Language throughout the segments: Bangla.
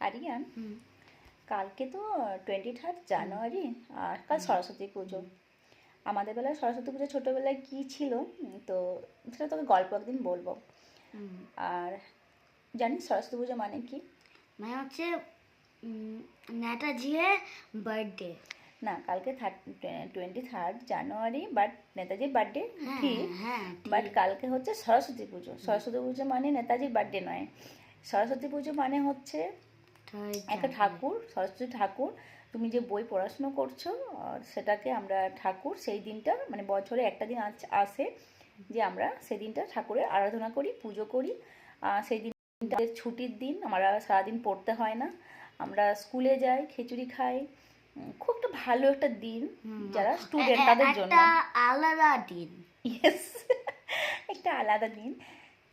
আরিয়ান, কালকে তো 23 জানুয়ারি, আর কাল সরস্বতী পুজো। আমাদের বেলায় সরস্বতী পুজো ছোটোবেলায় কী ছিল, তো সেটা তোকে গল্প একদিন বলবো। আর জানিস সরস্বতী পুজো মানে কি? মানে হচ্ছে নেতাজির বার্থডে। না, কালকে 23 জানুয়ারি, বাট নেতাজির বার্থডে ঠিক, বাট কালকে হচ্ছে সরস্বতী পুজো। সরস্বতী পুজো মানে নেতাজির বার্থডে নয়। সরস্বতী পুজো মানে হচ্ছে একটা ঠাকুর, সরস্বতী ঠাকুর। তুমি যে বই পড়াশুনো করছো, সেটাকে আমরা ঠাকুর, সেই দিনটা মানে বছরে একটা দিন আসে যে আমরা সেই দিনটা ঠাকুরের আরাধনা করি, পুজো করি। সেই দিনটা ছুটির দিন, আমরা সারাদিন পড়তে হয় না, আমরা স্কুলে যাই, খিচুড়ি খাই। খুব একটা ভালো একটা দিন যারা স্টুডেন্ট তাদের জন্য, আলাদা দিন। ইয়েস, একটা আলাদা দিন।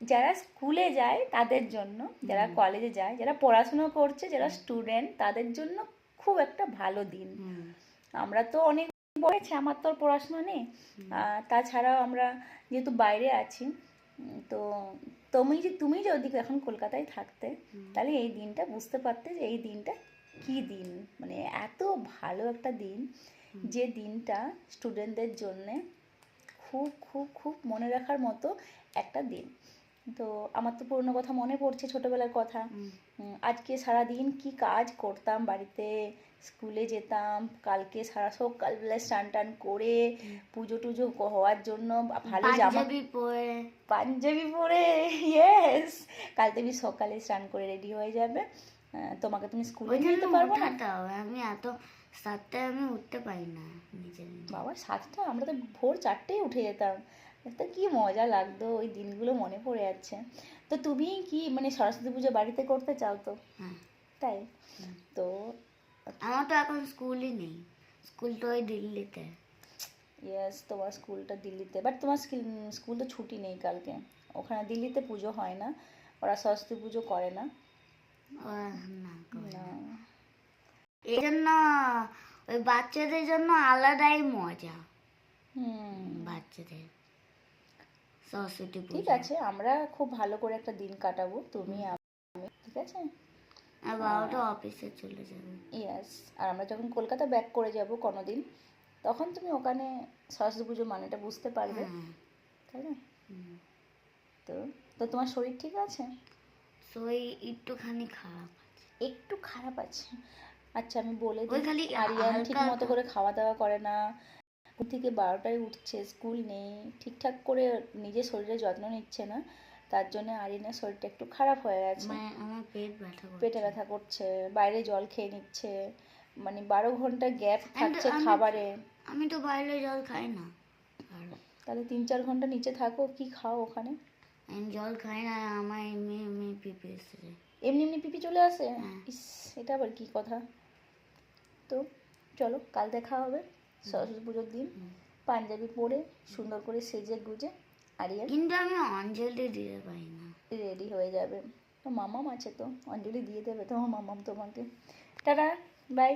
যারা স্কুলে যায় তাদের জন্য, যারা কলেজে যায়, যারা পড়াশুনো করছে, যারা স্টুডেন্ট তাদের জন্য খুব একটা ভালো দিন। আমরা তো অনেক পড়েছি, আমার তো পড়াশোনা নেই, তাছাড়াও আমরা যেহেতু বাইরে আছি, তো তুমি যদি এখন কলকাতায় থাকতে, তাহলে এই দিনটা বুঝতে পারতে যে এই দিনটা কী দিন, মানে এত ভালো একটা দিন, যে দিনটা স্টুডেন্টদের জন্যে খুব খুব খুব মনে রাখার মতো একটা দিন। তো আমার তো পুরোনো কথা মনে পড়ছে, ছোটোবেলার কথা। আজকে সারাদিন কি কাজ করতাম বাড়িতে, স্কুলে যেতাম, কালকে সারা সকালবেলা স্নান টান করে পুজো টুজো হওয়ার জন্য ভালো জামা পাঞ্জাবি পরে, ইয়েস, কাল তুমি সকালে স্নান করে রেডি হয়ে যাবে, তোমাকে তুমি স্কুলে যেতে পারবো না। আমি এত 7টায় আমি উঠতে পারি না বাবা, 7টা? আমরা তো ভোর 4টেই উঠে যেতাম। তা কি মজা লাগতো, ওই দিনগুলো মনে পড়ে যাচ্ছে। তো তুমি কি মানে সরস্বতী পুজো বাড়িতে করতে চাও তো? তাই তো। আমার তো এখন স্কুলই নেই, স্কুল তো ওই দিল্লিতে। ইয়েস, তোমার স্কুলটা দিল্লিতে, বাট তোমার স্কুল তো ছুটি নেই কালকে। ওখানে দিল্লিতে পুজো হয় না, ওরা সরস্বতী পুজো করে না। এই জন্য ওই বাচ্চাদের জন্য আলাদাই মজা। বাচ্চাদের সরস্বতী পুজো, ঠিক আছে, আমরা খুব ভালো করে একটা দিন কাটাবো, তুমি আমি, ঠিক আছে? আর বাবা তো অফিসে চলে যাবে। ইয়েস, আর আমরা যখন কলকাতা ব্যাক করে যাব কোনো দিন, তখন তুমি ওখানে সরস্বতী পুজো মানেটা বুঝতে পারবে, তাই না? তো তো তোমার শরীর ঠিক আছে? শরীর একটুখানি খারাপ, একটু খারাপ আছে? আচ্ছা, আমি বলে দিই, আরিয়ান ঠিক মতো করে খাওয়া দাওয়া করে না, ঘুম থেকে 12টায় উঠছে, স্কুল নেই, ঠিকঠাক করে নিজের শরীরের যত্ন নিচ্ছে না, তার জন্য আরিয়ানের শরীরটা একটু খারাপ হয়ে গেছে। আমার পেটে ব্যথা করছে, বাইরে জল খেয়ে নিচ্ছে, মানে 12 ঘন্টা গ্যাপ থাকছে খাবারে। আমি তো বাইরে জল খাই না। তাহলে 3-4 ঘন্টা নিচে থাকো, কি খাও ওখানে? আমি জল খাই না, আমার এমনি এমনি পিপি এসে যায়। এমনি পিপি চলে আসে? ইস, এটা আবার কি কথা? তো চলো, কাল দেখা হবে সরস্বতী পুজোর দিন, পাঞ্জাবি পরে সুন্দর করে সেজে গুজে আরিয়ান। কিন্তু আমি অঞ্জলি দিতে পারি না। রেডি হয়ে যাবে, তো মামাম আছে, তো অঞ্জলি দিয়ে দেবে তোমার মামাম তোমাকে। Tata, by.